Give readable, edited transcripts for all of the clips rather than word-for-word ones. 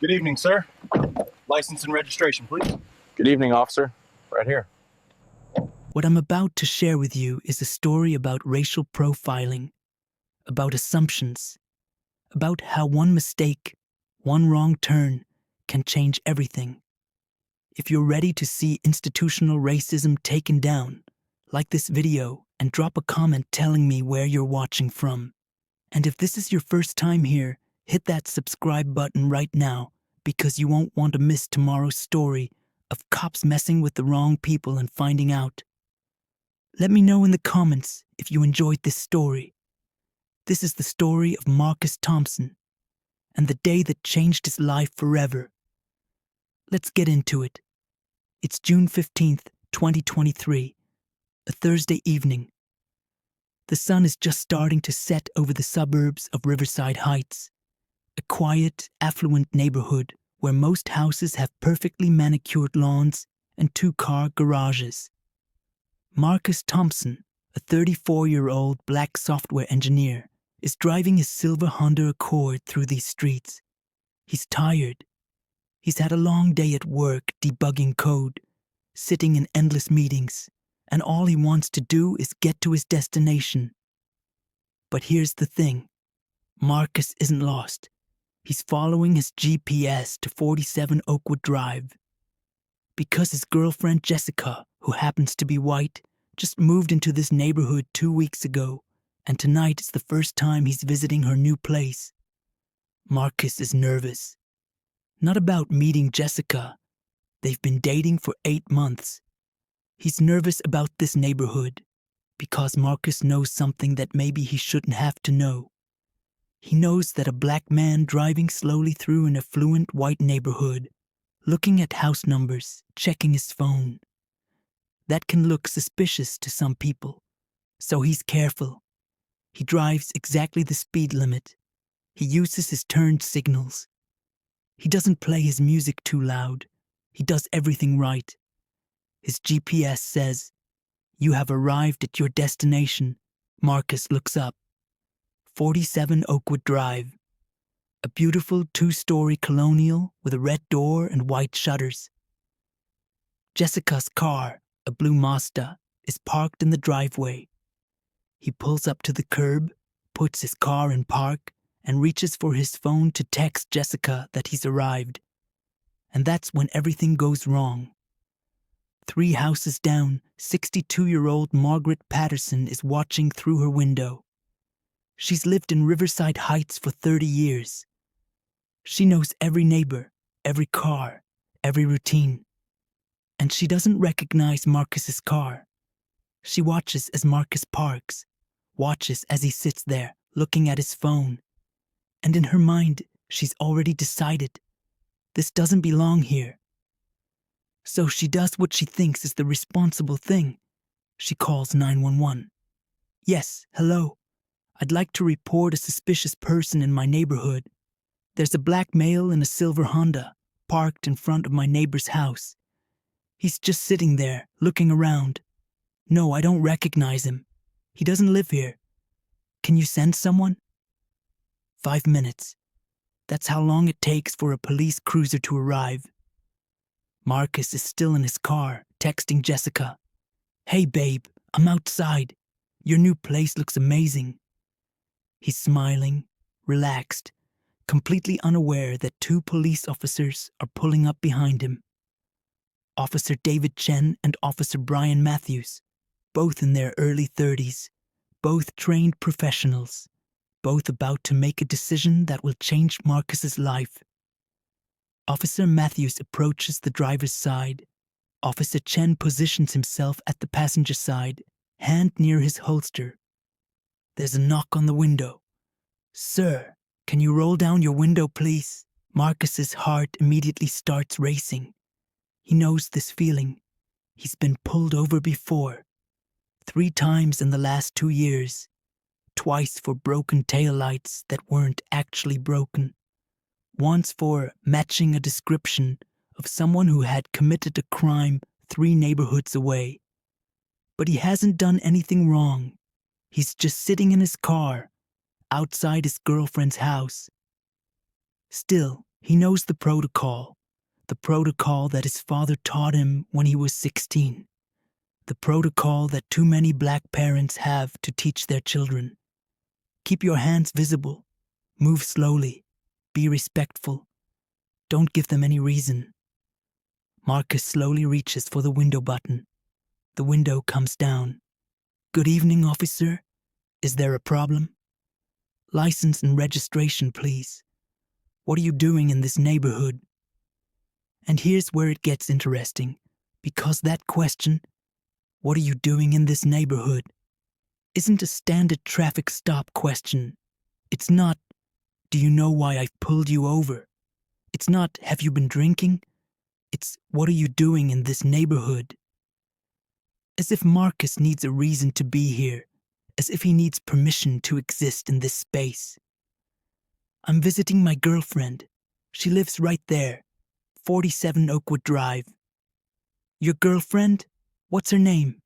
Good evening, sir. License and registration, please. Good evening, officer. Right here. What I'm about to share with you is a story about racial profiling, about assumptions, about how one mistake, one wrong turn can change everything. If you're ready to see institutional racism taken down, like this video and drop a comment telling me where you're watching from. And if this is your first time here, hit that subscribe button right now because you won't want to miss tomorrow's story of cops messing with the wrong people and finding out. Let me know in the comments if you enjoyed this story. This is the story of Marcus Thompson and the day that changed his life forever. Let's get into it. It's June 15th, 2023, a Thursday evening. The sun is just starting to set over the suburbs of Riverside Heights, a quiet, affluent neighborhood where most houses have perfectly manicured lawns and two-car garages. Marcus Thompson, a 34-year-old black software engineer, is driving his silver Honda Accord through these streets. He's tired. He's had a long day at work debugging code, sitting in endless meetings, and all he wants to do is get to his destination. But here's the thing. Marcus isn't lost. He's following his GPS to 47 Oakwood Drive. Because his girlfriend Jessica, who happens to be white, just moved into this neighborhood 2 weeks ago, and tonight is the first time he's visiting her new place. Marcus is nervous. Not about meeting Jessica. They've been dating for 8 months. He's nervous about this neighborhood because Marcus knows something that maybe he shouldn't have to know. He knows that a black man driving slowly through an affluent white neighborhood, looking at house numbers, checking his phone. That can look suspicious to some people, so he's careful. He drives exactly the speed limit. He uses his turn signals. He doesn't play his music too loud. He does everything right. His GPS says, "You have arrived at your destination." Marcus looks up. 47 Oakwood Drive. A beautiful 2-story colonial with a red door and white shutters. Jessica's car, a blue Mazda, is parked in the driveway. He pulls up to the curb, puts his car in park, and reaches for his phone to text Jessica that he's arrived. And that's when everything goes wrong. 3 houses down, 62-year-old Margaret Patterson is watching through her window. She's lived in Riverside Heights for 30 years. She knows every neighbor, every car, every routine. And she doesn't recognize Marcus's car. She watches as Marcus parks, watches as he sits there, looking at his phone. And in her mind, she's already decided, this doesn't belong here. So she does what she thinks is the responsible thing. She calls 911. "Yes, hello. I'd like to report a suspicious person in my neighborhood. There's a black male in a silver Honda parked in front of my neighbor's house. He's just sitting there, looking around. No, I don't recognize him. He doesn't live here. Can you send someone?" 5 minutes. That's how long it takes for a police cruiser to arrive. Marcus is still in his car, texting Jessica. "Hey babe, I'm outside. Your new place looks amazing." He's smiling, relaxed, completely unaware that 2 police officers are pulling up behind him. Officer David Chen and Officer Brian Matthews, both in their early 30s, both trained professionals, both about to make a decision that will change Marcus's life. Officer Matthews approaches the driver's side. Officer Chen positions himself at the passenger side, hand near his holster. There's a knock on the window. "Sir, can you roll down your window, please?" Marcus's heart immediately starts racing. He knows this feeling. He's been pulled over before. 3 times in the last 2 years. Twice for broken taillights that weren't actually broken. Once for matching a description of someone who had committed a crime 3 neighborhoods away. But he hasn't done anything wrong. He's just sitting in his car, outside his girlfriend's house. Still, He knows the protocol that his father taught him when he was 16, the protocol that too many black parents have to teach their children. Keep your hands visible, move slowly, be respectful, don't give them any reason. Marcus slowly reaches for the window button. The window comes down. Good evening, officer. Is there a problem? License and registration, please. What are you doing in this neighborhood? And here's where it gets interesting, because that question, what are you doing in this neighborhood, isn't a standard traffic stop question. It's not, do you know why I've pulled you over? It's not, have you been drinking? It's, what are you doing in this neighborhood? As if Marcus needs a reason to be here, as if he needs permission to exist in this space. I'm visiting my girlfriend. She lives right there, 47 Oakwood Drive. Your girlfriend? What's her name?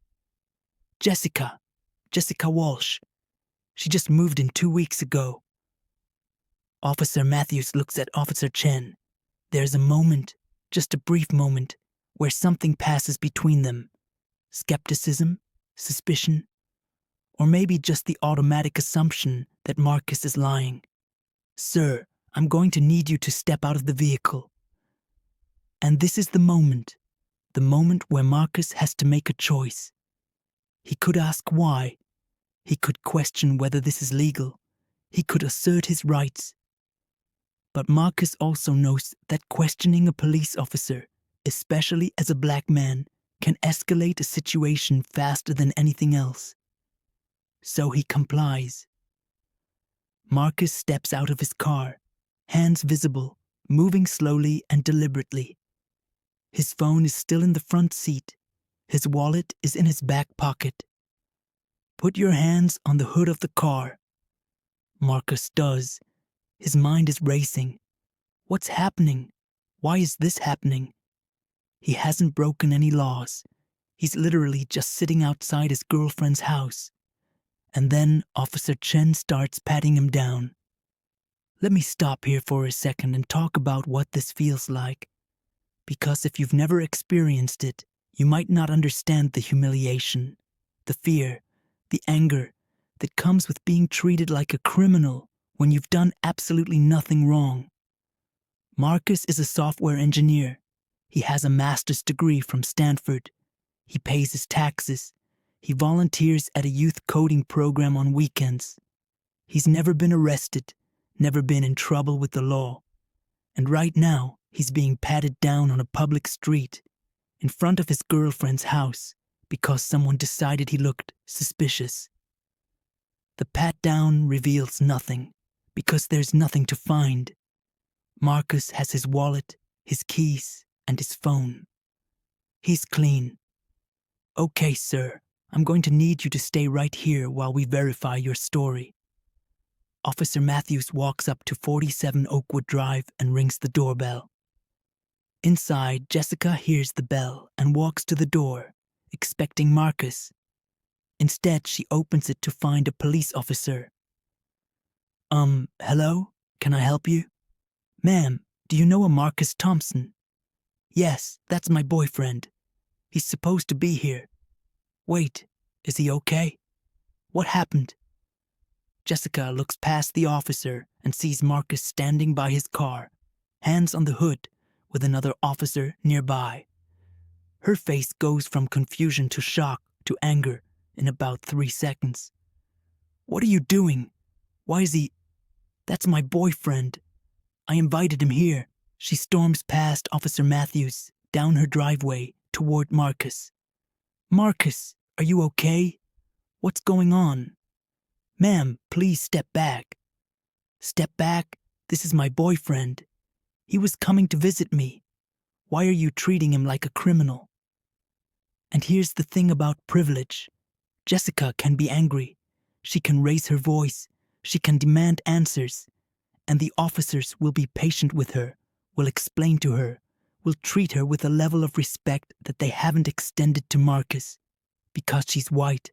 Jessica Walsh. She just moved in 2 weeks ago. Officer Matthews looks at Officer Chen. There's a moment, just a brief moment, where something passes between them. Skepticism, suspicion, or maybe just the automatic assumption that Marcus is lying. Sir, I'm going to need you to step out of the vehicle. And this is the moment where Marcus has to make a choice. He could ask why. He could question whether this is legal. He could assert his rights. But Marcus also knows that questioning a police officer, especially as a black man, can escalate a situation faster than anything else. So he complies. Marcus steps out of his car, hands visible, moving slowly and deliberately. His phone is still in the front seat. His wallet is in his back pocket. Put your hands on the hood of the car. Marcus does. His mind is racing. What's happening? Why is this happening? He hasn't broken any laws. He's literally just sitting outside his girlfriend's house. And then Officer Chen starts patting him down. Let me stop here for a second and talk about what this feels like. Because if you've never experienced it, you might not understand the humiliation, the fear, the anger that comes with being treated like a criminal when you've done absolutely nothing wrong. Marcus is a software engineer. He has a master's degree from Stanford. He pays his taxes. He volunteers at a youth coding program on weekends. He's never been arrested, never been in trouble with the law. And right now, he's being patted down on a public street in front of his girlfriend's house because someone decided he looked suspicious. The pat-down reveals nothing because there's nothing to find. Marcus has his wallet, his keys, and his phone. He's clean. Okay, sir, I'm going to need you to stay right here while we verify your story. Officer Matthews walks up to 47 Oakwood Drive and rings the doorbell. Inside, Jessica hears the bell and walks to the door, expecting Marcus. Instead, she opens it to find a police officer. Hello? Can I help you? Ma'am, do you know a Marcus Thompson? Yes, that's my boyfriend. He's supposed to be here. Wait, is he okay? What happened? Jessica looks past the officer and sees Marcus standing by his car, hands on the hood, with another officer nearby. Her face goes from confusion to shock to anger in about 3 seconds. What are you doing? Why is he... That's my boyfriend. I invited him here. She storms past Officer Matthews, down her driveway, toward Marcus. Marcus, are you okay? What's going on? Ma'am, please step back. Step back? This is my boyfriend. He was coming to visit me. Why are you treating him like a criminal? And here's the thing about privilege. Jessica can be angry. She can raise her voice. She can demand answers. And the officers will be patient with her, will explain to her, will treat her with a level of respect that they haven't extended to Marcus, because she's white,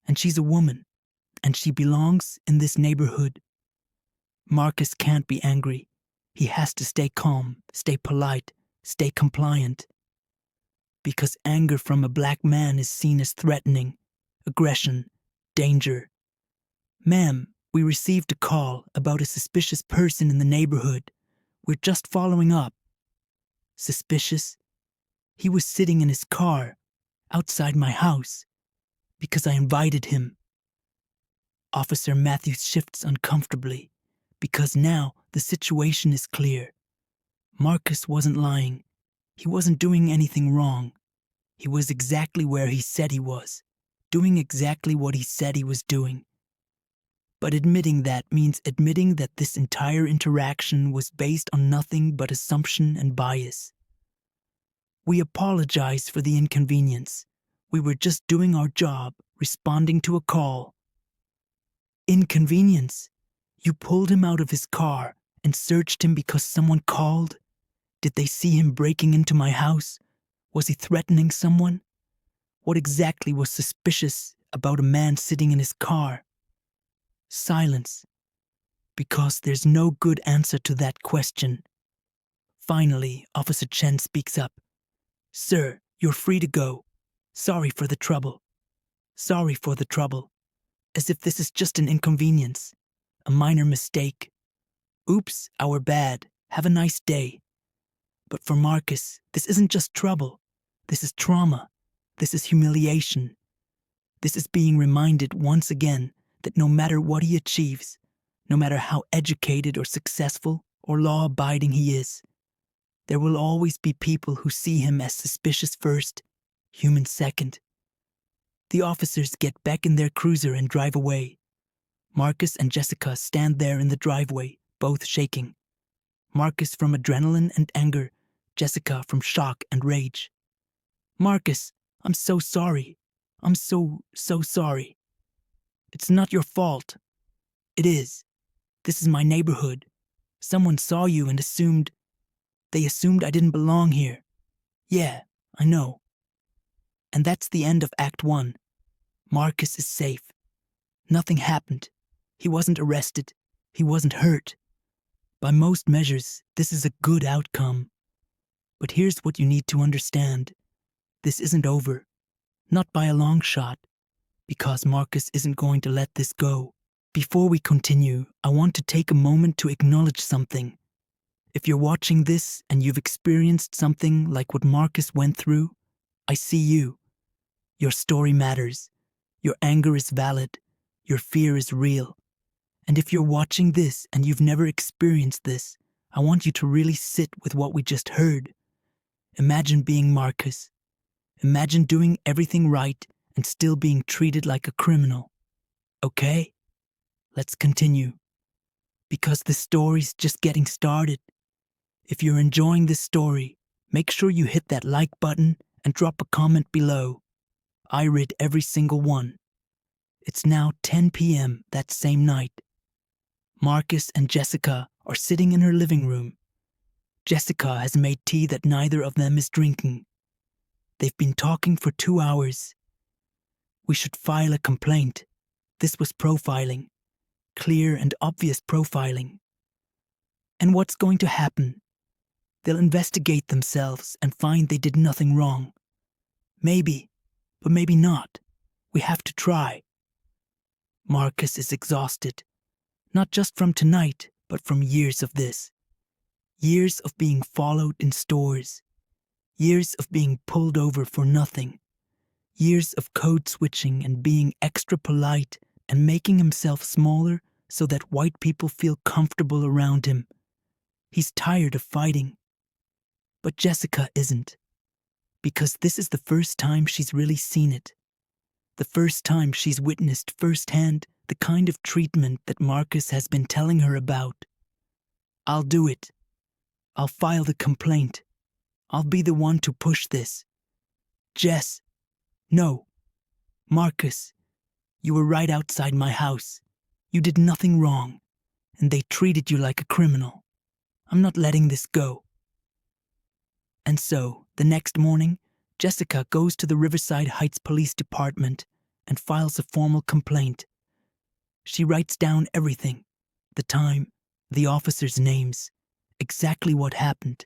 and she's a woman, and she belongs in this neighborhood. Marcus can't be angry. He has to stay calm, stay polite, stay compliant. Because anger from a black man is seen as threatening, aggression, danger. Ma'am, we received a call about a suspicious person in the neighborhood. We're just following up. Suspicious? He was sitting in his car, outside my house, because I invited him. Officer Matthews shifts uncomfortably, because now the situation is clear. Marcus wasn't lying. He wasn't doing anything wrong. He was exactly where he said he was, doing exactly what he said he was doing. But admitting that means admitting that this entire interaction was based on nothing but assumption and bias. We apologize for the inconvenience. We were just doing our job, responding to a call. Inconvenience? You pulled him out of his car and searched him because someone called? Did they see him breaking into my house? Was he threatening someone? What exactly was suspicious about a man sitting in his car? Silence. Because there's no good answer to that question. Finally, Officer Chen speaks up. Sir, you're free to go. Sorry for the trouble. Sorry for the trouble. As if this is just an inconvenience. A minor mistake. Oops, our bad. Have a nice day. But for Marcus, this isn't just trouble. This is trauma. This is humiliation. This is being reminded once again that no matter what he achieves, no matter how educated or successful or law-abiding he is, there will always be people who see him as suspicious first, human second. The officers get back in their cruiser and drive away. Marcus and Jessica stand there in the driveway, both shaking. Marcus from adrenaline and anger, Jessica from shock and rage. Marcus, I'm so sorry. I'm so sorry. It's not your fault. It is. This is my neighborhood. Someone saw you and they assumed I didn't belong here. Yeah, I know. And that's the end of Act 1. Marcus is safe. Nothing happened. He wasn't arrested. He wasn't hurt. By most measures, this is a good outcome. But here's what you need to understand. This isn't over. Not by a long shot. Because Marcus isn't going to let this go. Before we continue, I want to take a moment to acknowledge something. If you're watching this and you've experienced something like what Marcus went through, I see you. Your story matters. Your anger is valid. Your fear is real. And if you're watching this and you've never experienced this, I want you to really sit with what we just heard. Imagine being Marcus. Imagine doing everything right and still being treated like a criminal. Okay? Let's continue. Because this story's just getting started. If you're enjoying this story, make sure you hit that like button and drop a comment below. I read every single one. It's now 10 p.m. that same night. Marcus and Jessica are sitting in her living room. Jessica has made tea that neither of them is drinking. They've been talking for 2 hours. We should file a complaint. This was profiling. Clear and obvious profiling. And what's going to happen? They'll investigate themselves and find they did nothing wrong. Maybe, but maybe not. We have to try. Marcus is exhausted. Not just from tonight, but from years of this. Years of being followed in stores. Years of being pulled over for nothing. Years of code switching and being extra polite and making himself smaller so that white people feel comfortable around him. He's tired of fighting. But Jessica isn't. Because this is the first time she's really seen it. The first time she's witnessed firsthand the kind of treatment that Marcus has been telling her about. I'll do it. I'll file the complaint. I'll be the one to push this. Jess. No. Marcus. You were right outside my house. You did nothing wrong. And they treated you like a criminal. I'm not letting this go. And so, the next morning, Jessica goes to the Riverside Heights Police Department and files a formal complaint. She writes down everything. The time, the officers' names, exactly what happened.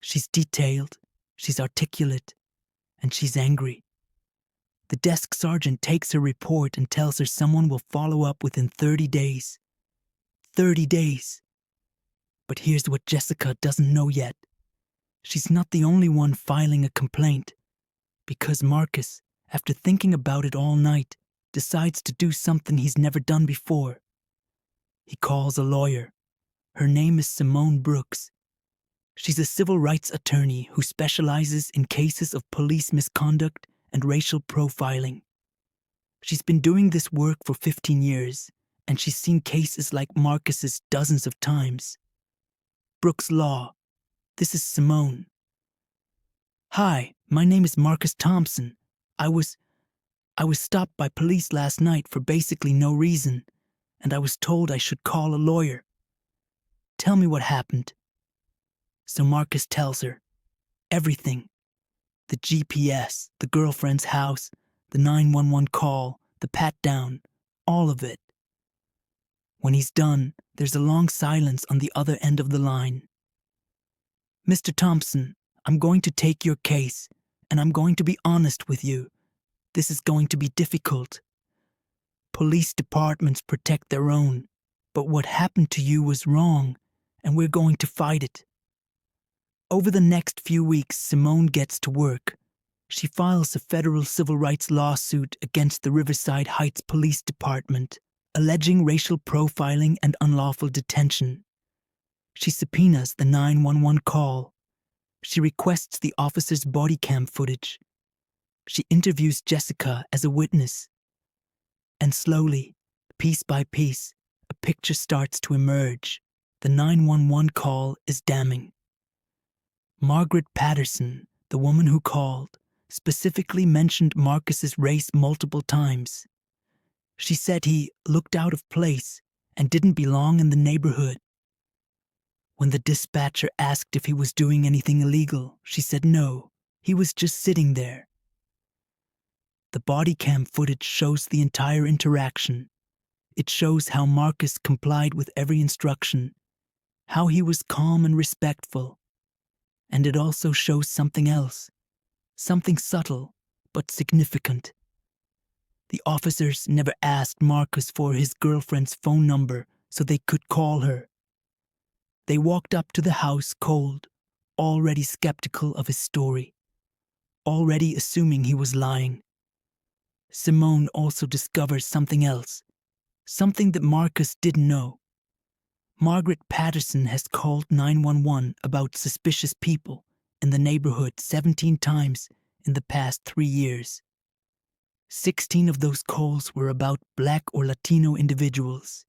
She's detailed, she's articulate, and she's angry. The desk sergeant takes her report and tells her someone will follow up within 30 days. 30 days. But here's what Jessica doesn't know yet. She's not the only one filing a complaint, because Marcus, after thinking about it all night, decides to do something he's never done before. He calls a lawyer. Her name is Simone Brooks. She's a civil rights attorney who specializes in cases of police misconduct and racial profiling. She's been doing this work for 15 years, and she's seen cases like Marcus's dozens of times. Brooks Law. This is Simone. Hi, my name is Marcus Thompson. I was stopped by police last night for basically no reason, and I was told I should call a lawyer. Tell me what happened. So Marcus tells her everything. The GPS, the girlfriend's house, the 911 call, the pat-down, all of it. When he's done, there's a long silence on the other end of the line. Mr. Thompson, I'm going to take your case, and I'm going to be honest with you. This is going to be difficult. Police departments protect their own, but what happened to you was wrong, and we're going to fight it. Over the next few weeks, Simone gets to work. She files a federal civil rights lawsuit against the Riverside Heights Police Department, alleging racial profiling and unlawful detention. She subpoenas the 911 call. She requests the officer's body cam footage. She interviews Jessica as a witness. And slowly, piece by piece, a picture starts to emerge. The 911 call is damning. Margaret Patterson, the woman who called, specifically mentioned Marcus's race multiple times. She said he looked out of place and didn't belong in the neighborhood. When the dispatcher asked if he was doing anything illegal, she said no, he was just sitting there. The body cam footage shows the entire interaction. It shows how Marcus complied with every instruction, how he was calm and respectful. And it also shows something else, something subtle but significant. The officers never asked Marcus for his girlfriend's phone number so they could call her. They walked up to the house cold, already skeptical of his story, already assuming he was lying. Simone also discovers something else, something that Marcus didn't know. Margaret Patterson has called 911 about suspicious people in the neighborhood 17 times in the past 3 years. 16 of those calls were about Black or Latino individuals.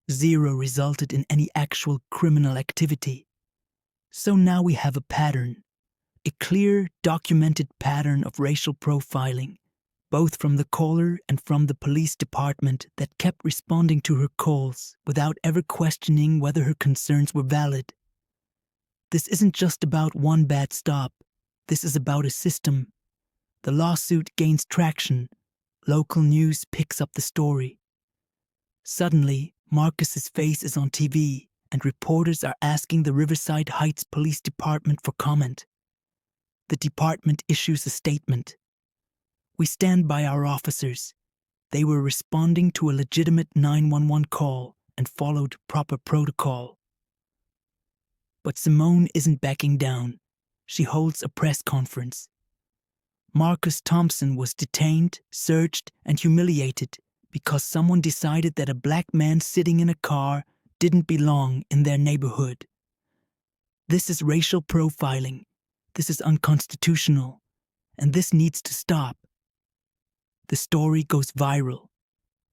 0 resulted in any actual criminal activity. So now we have a pattern, a clear, documented pattern of racial profiling, both from the caller and from the police department that kept responding to her calls without ever questioning whether her concerns were valid. This isn't just about one bad stop. This is about a system. The lawsuit gains traction. Local news picks up the story. Suddenly, Marcus's face is on TV, and reporters are asking the Riverside Heights Police Department for comment. The department issues a statement. We stand by our officers. They were responding to a legitimate 911 call and followed proper protocol. But Simone isn't backing down. She holds a press conference. Marcus Thompson was detained, searched, and humiliated because someone decided that a black man sitting in a car didn't belong in their neighborhood. This is racial profiling. This is unconstitutional, and this needs to stop. The story goes viral.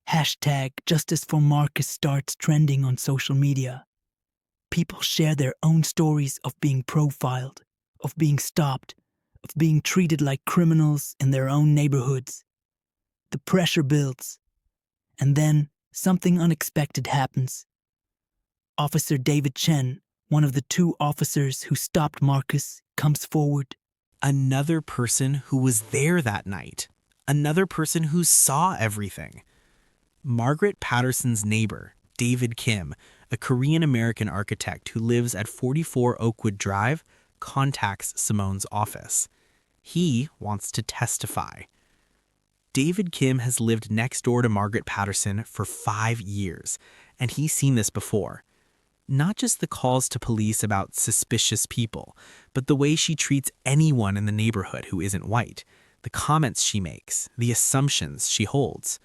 Hashtag Justice for Marcus starts trending on social media. People share their own stories of being profiled, of being stopped, of being treated like criminals in their own neighborhoods. The pressure builds, and then something unexpected happens. Officer David Chen, one of the 2 officers who stopped Marcus, comes forward. Another person who was there that night. Another person who saw everything. Margaret Patterson's neighbor, David Kim, a Korean-American architect who lives at 44 Oakwood Drive, contacts Simone's office. He wants to testify. David Kim has lived next door to Margaret Patterson for 5 years, and he's seen this before. Not just the calls to police about suspicious people, but the way she treats anyone in the neighborhood who isn't white, the comments she makes, the assumptions she holds.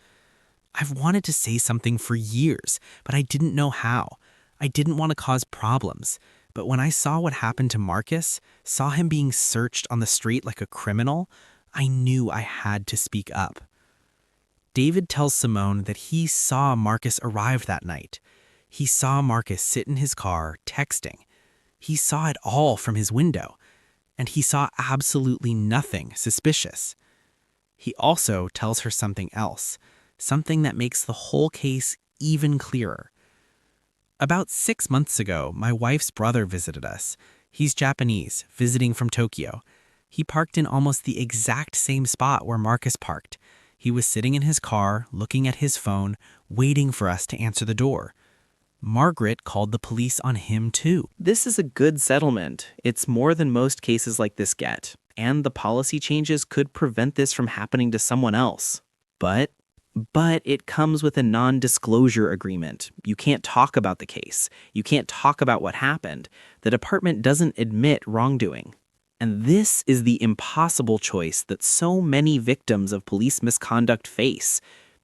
I've wanted to say something for years, but I didn't know how. I didn't want to cause problems. But when I saw what happened to Marcus, saw him being searched on the street like a criminal, I knew I had to speak up. David tells Simone that he saw Marcus arrive that night. He saw Marcus sit in his car, texting. He saw it all from his window, and he saw absolutely nothing suspicious. He also tells her something else, something that makes the whole case even clearer. About 6 months ago, my wife's brother visited us. He's Japanese, visiting from Tokyo. He parked in almost the exact same spot where Marcus parked. He was sitting in his car, looking at his phone, waiting for us to answer the door. Margaret called the police on him too. This is a good settlement. It's more than most cases like this get, and the policy changes could prevent this from happening to someone else. But it comes with a non-disclosure agreement. You can't talk about the case. You can't talk about what happened. The department doesn't admit wrongdoing. And this is the impossible choice that so many victims of police misconduct face.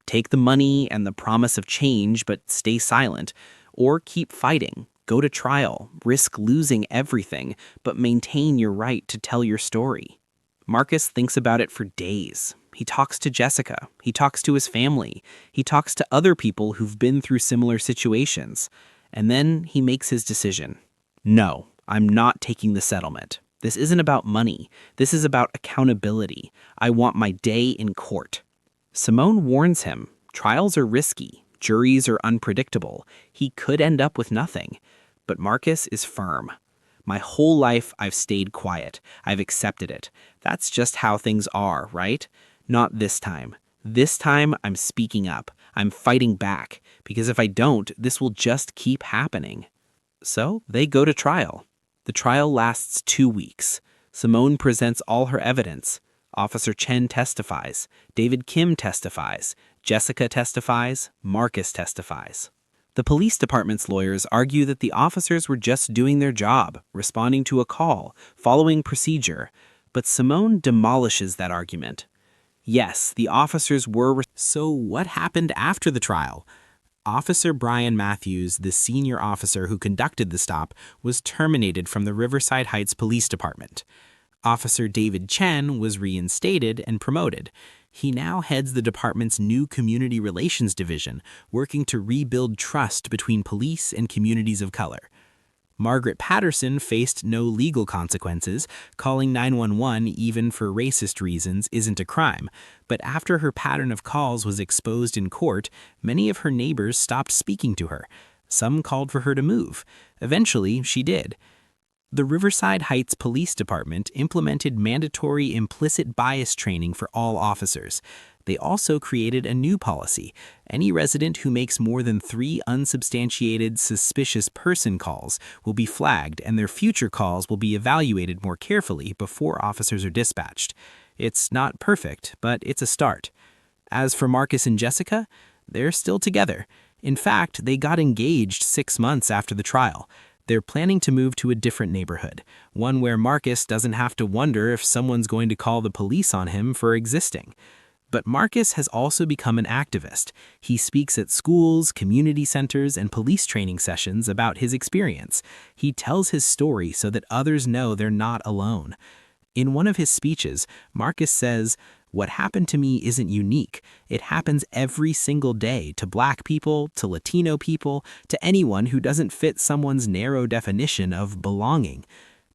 Take the money and the promise of change, but stay silent. Or keep fighting, go to trial, risk losing everything, but maintain your right to tell your story. Marcus thinks about it for days. He talks to Jessica. He talks to his family. He talks to other people who've been through similar situations. And then he makes his decision. No, I'm not taking the settlement. This isn't about money. This is about accountability. I want my day in court. Simone warns him. Trials are risky. Juries are unpredictable. He could end up with nothing. But Marcus is firm. My whole life, I've stayed quiet. I've accepted it. That's just how things are, right? Not this time. This time, I'm speaking up. I'm fighting back. Because if I don't, this will just keep happening. So they go to trial. The trial lasts 2 weeks. Simone presents all her evidence. Officer Chen testifies. David Kim testifies. Jessica testifies. Marcus testifies. The police department's lawyers argue that the officers were just doing their job, responding to a call, following procedure. But Simone demolishes that argument. Yes, the officers were. So what happened after the trial? Officer Brian Matthews, the senior officer who conducted the stop, was terminated from the Riverside Heights Police Department. Officer David Chen was reinstated and promoted. He now heads the department's new Community Relations Division, working to rebuild trust between police and communities of color. Margaret Patterson faced no legal consequences. Calling 911 even for racist reasons isn't a crime. But after her pattern of calls was exposed in court, many of her neighbors stopped speaking to her. Some called for her to move. Eventually, she did. The Riverside Heights Police Department implemented mandatory implicit bias training for all officers. They also created a new policy. Any resident who makes more than 3 unsubstantiated suspicious person calls will be flagged, and their future calls will be evaluated more carefully before officers are dispatched. It's not perfect, but it's a start. As for Marcus and Jessica, they're still together. In fact, they got engaged 6 months after the trial. They're planning to move to a different neighborhood, one where Marcus doesn't have to wonder if someone's going to call the police on him for existing. But Marcus has also become an activist. He speaks at schools, community centers, and police training sessions about his experience. He tells his story so that others know they're not alone. In one of his speeches, Marcus says, "What happened to me isn't unique. It happens every single day to Black people, to Latino people, to anyone who doesn't fit someone's narrow definition of belonging.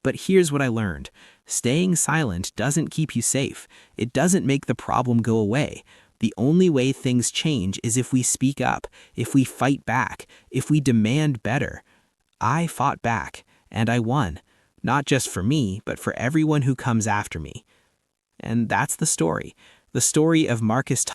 But here's what I learned. Staying silent doesn't keep you safe. It doesn't make the problem go away. The only way things change is if we speak up, if we fight back, if we demand better. I fought back, and I won. Not just for me, but for everyone who comes after me." And that's the story of Marcus Thompson.